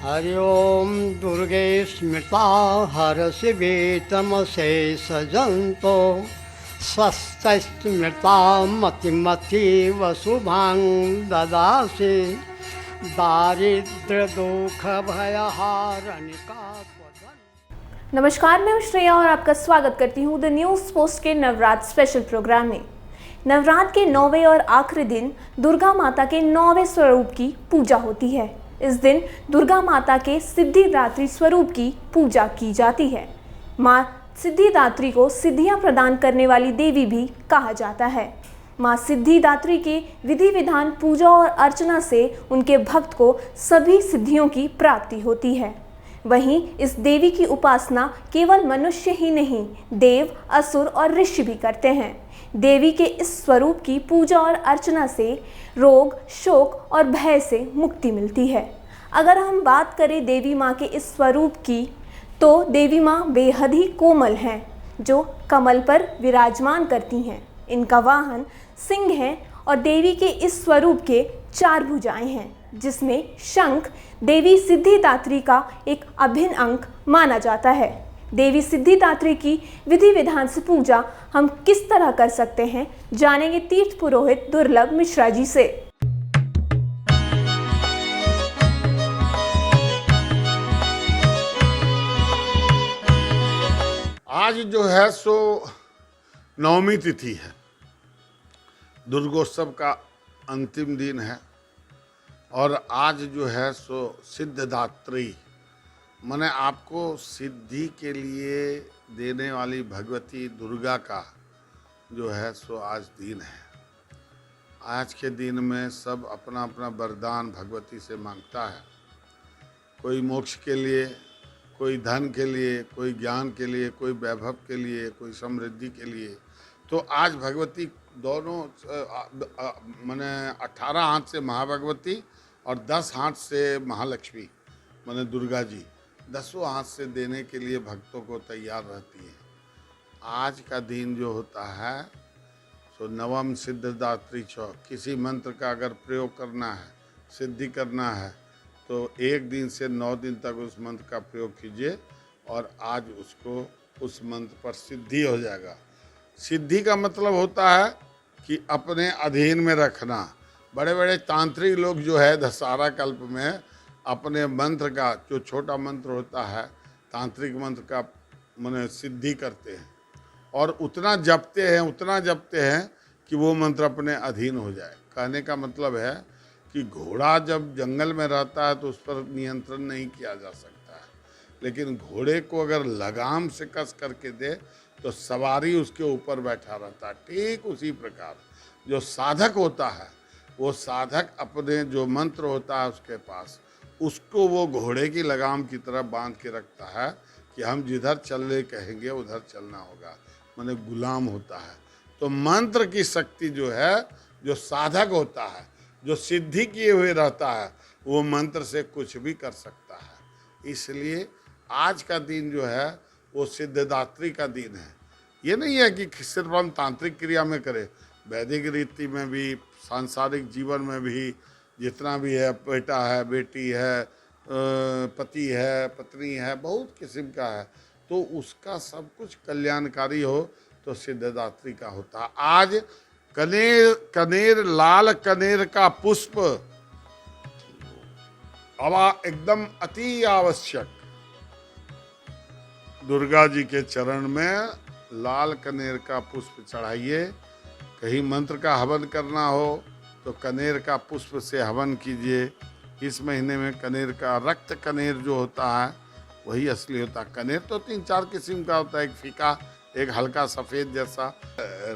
हरि ओम दुर्गे स्मृता हरसिवेतमशेषजन्तो स्वस्तिस्मृता मतिमतीव शुभां ददासि दारिद्र्यदुःखभयहारनिका नमस्कार, मैं हूं श्रेया और आपका स्वागत करती हूं द न्यूज़ पोस्ट के नवरात्र स्पेशल प्रोग्राम में। नवरात्र के 9वें और आखिरी दिन दुर्गा माता के 9वें स्वरूप की पूजा होती है। इस दिन दुर्गा माता के सिद्धिदात्री स्वरूप की पूजा की जाती है। माँ सिद्धिदात्री को सिद्धियां प्रदान करने वाली देवी भी कहा जाता है। माँ सिद्धिदात्री के विधि विधान पूजा और अर्चना से उनके भक्त को सभी सिद्धियों की प्राप्ति होती है। वहीं इस देवी की उपासना केवल मनुष्य ही नहीं, देव, असुर और ऋषि भी करते हैं। देवी के इस स्वरूप की पूजा और अर्चना से रोग, शोक और भय से मुक्ति मिलती है। अगर हम बात करें देवी माँ के इस स्वरूप की, तो देवी माँ बेहद ही कोमल हैं, जो कमल पर विराजमान करती हैं। इनका वाहन सिंह है और देवी के इस स्वरूप के 4 भुजाएं हैं, जिसमें शंख देवी सिद्धिदात्री का एक अभिन्न अंग माना जाता है। देवी सिद्धिदात्री की विधि विधान से पूजा हम किस तरह कर सकते हैं, जानेंगे तीर्थ पुरोहित दुर्लभ मिश्रा जी से। आज जो है सो नवमी तिथि है, दुर्गोत्सव का अंतिम दिन है और आज जो है सो सिद्धिदात्री माने आपको सिद्धि के लिए देने वाली भगवती दुर्गा का जो है सो आज दिन है। आज के दिन में सब अपना अपना वरदान भगवती से मांगता है। कोई मोक्ष के लिए, कोई धन के लिए, कोई ज्ञान के लिए, कोई वैभव के लिए, कोई समृद्धि के लिए। तो आज भगवती दोनों माने 18 हाथ से महाभगवती और 10 हाथ से महालक्ष्मी माने दुर्गा जी 10 हाथ से देने के लिए भक्तों को तैयार रहती है। आज का दिन जो होता है तो नवम सिद्धिदात्री चौक, किसी मंत्र का अगर प्रयोग करना है, सिद्धि करना है, तो 1 दिन से 9 दिन तक उस मंत्र का प्रयोग कीजिए और आज उसको उस मंत्र पर सिद्धि हो जाएगा। सिद्धि का मतलब होता है कि अपने अधीन में रखना। बड़े बड़े तांत्रिक लोग जो है दशहरा कल्प में अपने मंत्र का, जो छोटा मंत्र होता है तांत्रिक मंत्र का, माने सिद्धि करते हैं और उतना जपते हैं कि वो मंत्र अपने अधीन हो जाए। कहने का मतलब है कि घोड़ा जब जंगल में रहता है तो उस पर नियंत्रण नहीं किया जा सकता है, लेकिन घोड़े को अगर लगाम से कस करके दे तो सवारी उसके ऊपर बैठा रहता है। ठीक उसी प्रकार जो साधक होता है, वो साधक अपने जो मंत्र होता है उसके पास, उसको वो घोड़े की लगाम की तरह बांध के रखता है कि हम जिधर चलने कहेंगे उधर चलना होगा, माने गुलाम होता है। तो मंत्र की शक्ति जो है, जो साधक होता है, जो सिद्धि किए हुए रहता है, वो मंत्र से कुछ भी कर सकता है। इसलिए आज का दिन जो है वो सिद्धिदात्री का दिन है। ये नहीं है कि सिर्फ हम तांत्रिक क्रिया में करें, वैदिक रीति में भी, सांसारिक जीवन में भी जितना भी है, बेटा है, बेटी है, पति है, पत्नी है, बहुत किस्म का है, तो उसका सब कुछ कल्याणकारी हो तो सिद्धिदात्री का होता है। आज कनेर लाल कनेर का पुष्प एकदम अति आवश्यक। दुर्गा जी के चरण में लाल कनेर का पुष्प चढ़ाइए। कहीं मंत्र का हवन करना हो तो कनेर का पुष्प से हवन कीजिए। इस महीने में कनेर का, रक्त कनेर जो होता है वही असली होता है। कनेर तो 3-4 किस्म का होता है, एक फीका, एक हल्का सफ़ेद जैसा।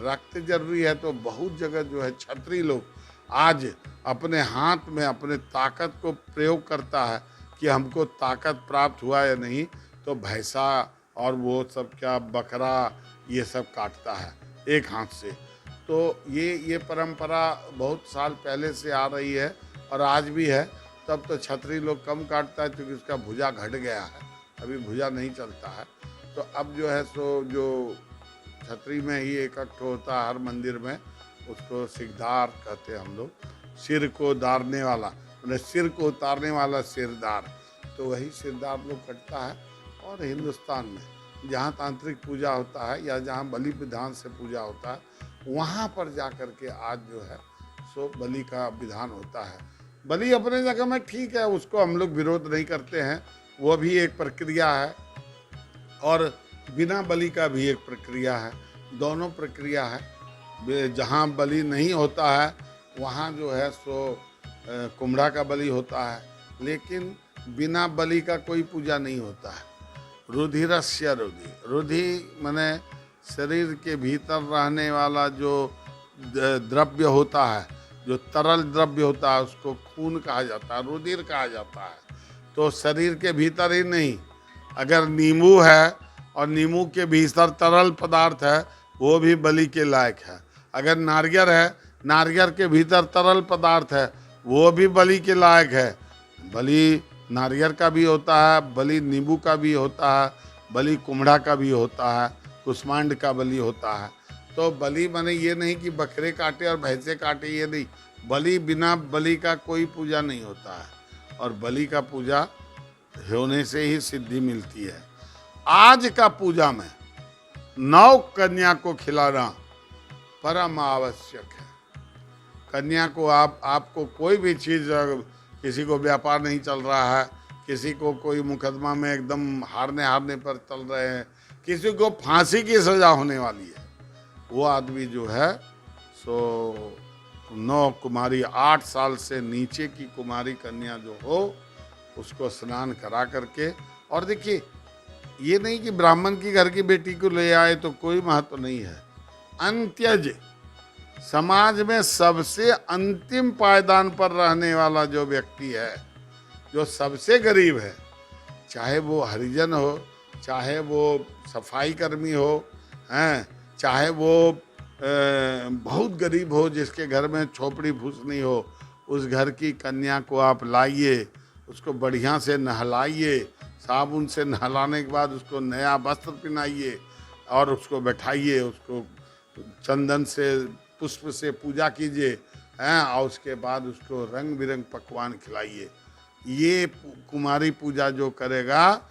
रक्त जरूरी है तो बहुत जगह जो है क्षत्रिय लोग आज अपने हाथ में अपने ताकत को प्रयोग करता है कि हमको ताकत प्राप्त हुआ या नहीं, तो भैंसा और वो सब क्या बकरा ये सब काटता है एक हाथ से। तो ये परंपरा बहुत साल पहले से आ रही है और आज भी है। तब तो क्षत्रिय लोग कम काटता है क्योंकि उसका भुजा घट गया है, अभी भुजा नहीं चलता है। तो अब जो है सो जो छतरी में ही एक होता है हर मंदिर में, उसको सिरदार कहते हैं हम लोग। सिर को दारने वाला, मतलब सिर को उतारने वाला सिरदार। तो वही सिद्धार्थ लोग कटता है। और हिंदुस्तान में जहाँ तांत्रिक पूजा होता है या जहाँ बलि विधान से पूजा होता है, वहाँ पर जा कर के आज जो है सो बलि का विधान होता है। बलि अपने जगह में ठीक है, उसको हम लोग विरोध नहीं करते हैं, वो भी एक प्रक्रिया है और बिना बलि का भी एक प्रक्रिया है, दोनों प्रक्रिया है। जहाँ बलि नहीं होता है वहाँ जो है सो कुम्हड़ा का बलि होता है, लेकिन बिना बलि का कोई पूजा नहीं होता है। रुधिरस्य रुधि, रुधि माने शरीर के भीतर रहने वाला जो द्रव्य होता है, जो तरल द्रव्य होता है, उसको खून कहा जाता है, रुधिर कहा जाता है। तो शरीर के भीतर ही नहीं, अगर नींबू है और नींबू के भीतर तरल पदार्थ है वो भी बलि के लायक है। अगर नारियल है, नारियल के भीतर तरल पदार्थ है वो भी बलि के लायक है। बलि नारियल का भी होता है, बलि नींबू का भी होता है, बलि कुम्हड़ा का भी होता है, कुष्मांड का बलि होता है। तो बलि माने ये नहीं कि बकरे काटे और भैंसे काटे, ये नहीं। बलि बिना बलि का कोई पूजा नहीं होता है और बलि का पूजा होने से ही सिद्धि मिलती है। आज का पूजा में 9 कन्या को खिलाना परम आवश्यक है। कन्या को आपको कोई भी चीज़, किसी को व्यापार नहीं चल रहा है, किसी को कोई मुकदमा में एकदम हारने पर चल रहे हैं, किसी को फांसी की सज़ा होने वाली है, वो आदमी जो है सो 9 कुमारी, 8 साल से नीचे की कुमारी कन्या जो हो उसको स्नान करा करके, और देखिए ये नहीं कि ब्राह्मण की घर की बेटी को ले आए तो कोई महत्व नहीं है। अंत्यज, समाज में सबसे अंतिम पायदान पर रहने वाला जो व्यक्ति है, जो सबसे गरीब है, चाहे वो हरिजन हो, चाहे वो सफाई कर्मी हो, हैं, चाहे वो बहुत गरीब हो जिसके घर में झोपड़ी फूस नहीं हो, उस घर की कन्या को आप लाइए, उसको बढ़िया से नहलाइए, साबुन से नहलाने के बाद उसको नया वस्त्र पहनाइए और उसको बैठाइए, उसको चंदन से पुष्प से पूजा कीजिए, हैं, और उसके बाद उसको रंग बिरंग पकवान खिलाइए। ये कुमारी पूजा जो करेगा,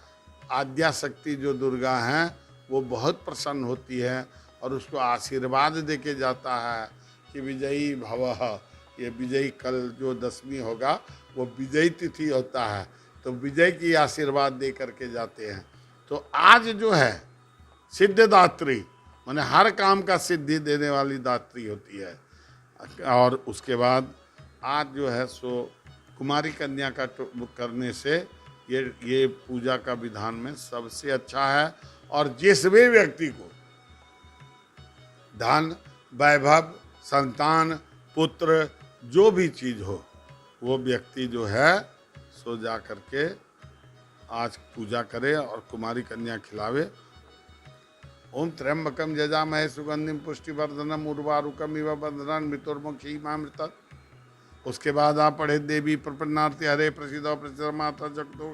आद्या शक्ति जो दुर्गा हैं वो बहुत प्रसन्न होती है और उसको आशीर्वाद दे के जाता है कि विजयी भवः। ये विजयी कल जो दशमी होगा वो विजयी तिथि होता है, तो विजय की आशीर्वाद दे करके जाते हैं। तो आज जो है सिद्धिदात्री, माने हर काम का सिद्धि देने वाली दात्री होती है। और उसके बाद आज जो है सो कुमारी कन्या का करने से ये पूजा का विधान में सबसे अच्छा है। और जिस भी व्यक्ति को धन, वैभव, संतान, पुत्र, जो भी चीज़ हो, वो व्यक्ति जो है सो जा करके आज पूजा करे और कुमारी कन्या खिलावे। ओम त्र्यंबकम यजामहे सुगंधिम पुष्टिवर्धनम उर्वारुकम इव बंधनान् मृत्युर्मुक्षीयमामृतात्। उसके बाद आप पढ़े देवी प्रपन्नार्ति हरे प्रसीद प्रसीद माता जगतो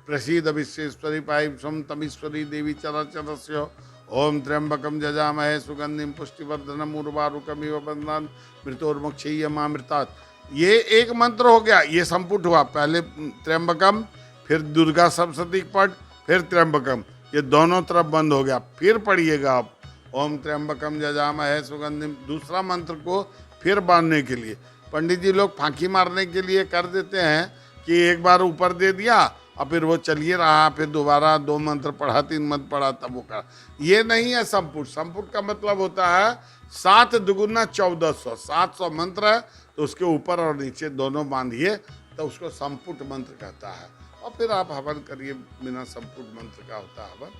प्रसीद विश्वेश्वरी पाई स्वम तमीश्वरी देवी चराचरस्य। ओम त्र्यंबकम यजामहे सुगंधिम पुष्टिवर्धनम उर्वारुकम इव बंधनान् मृत्युर्मुक्षीयमामृतात्। ये एक मंत्र हो गया, ये संपुट हुआ। पहले त्र्यंबकम, फिर दुर्गा सप्तशती पठ, फिर त्र्यंबकम, ये दोनों तरफ बंद हो गया। फिर पढ़िएगा आप ओम त्र्यंबकम यजामहे सुगंधिम, दूसरा मंत्र को फिर बांधने के लिए। पंडित जी लोग फांकी मारने के लिए कर देते हैं कि एक बार ऊपर दे दिया और फिर वो चलिए रहा, फिर दोबारा 2 मंत्र पढ़ा, 3 मंत्र पढ़ा, तब वो कर। ये नहीं है संपुट। संपुट का मतलब होता है 7 दुगुना 1400, 700 मंत्र है तो उसके ऊपर और नीचे दोनों बांधिए, तो उसको संपुट मंत्र कहता है। और फिर आप हवन करिए, बिना संपुट मंत्र का होता है हवन।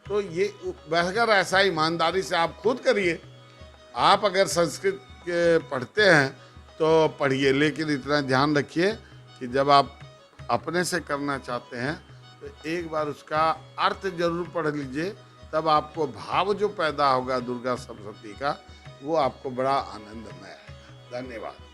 तो ये बहकर ऐसा ईमानदारी से आप खुद करिए। आप अगर संस्कृत के पढ़ते हैं तो पढ़िए, लेकिन इतना ध्यान रखिए कि जब आप अपने से करना चाहते हैं तो एक बार उसका अर्थ जरूर पढ़ लीजिए, तब आपको भाव जो पैदा होगा दुर्गा सप्तशती का, वो आपको बड़ा आनंदमय है। धन्यवाद।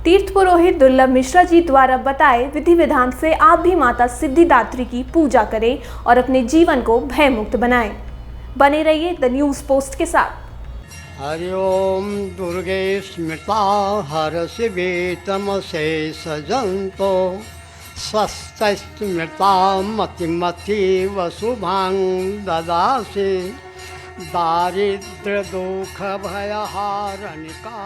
तीर्थ पुरोहित दुर्लभ मिश्रा जी द्वारा बताए विधि विधान से आप भी माता सिद्धिदात्री की पूजा करें और अपने जीवन को भयमुक्त बनाएं। बने रहिए द न्यूज़ पोस्ट के साथ। हरि ओम दुर्गे स्मृता हरषि तमसे सजन्तो स्वस्तिस्मृता मतिमतीव शुभां ददासि दारिद्र्य दुःख भयहारनिका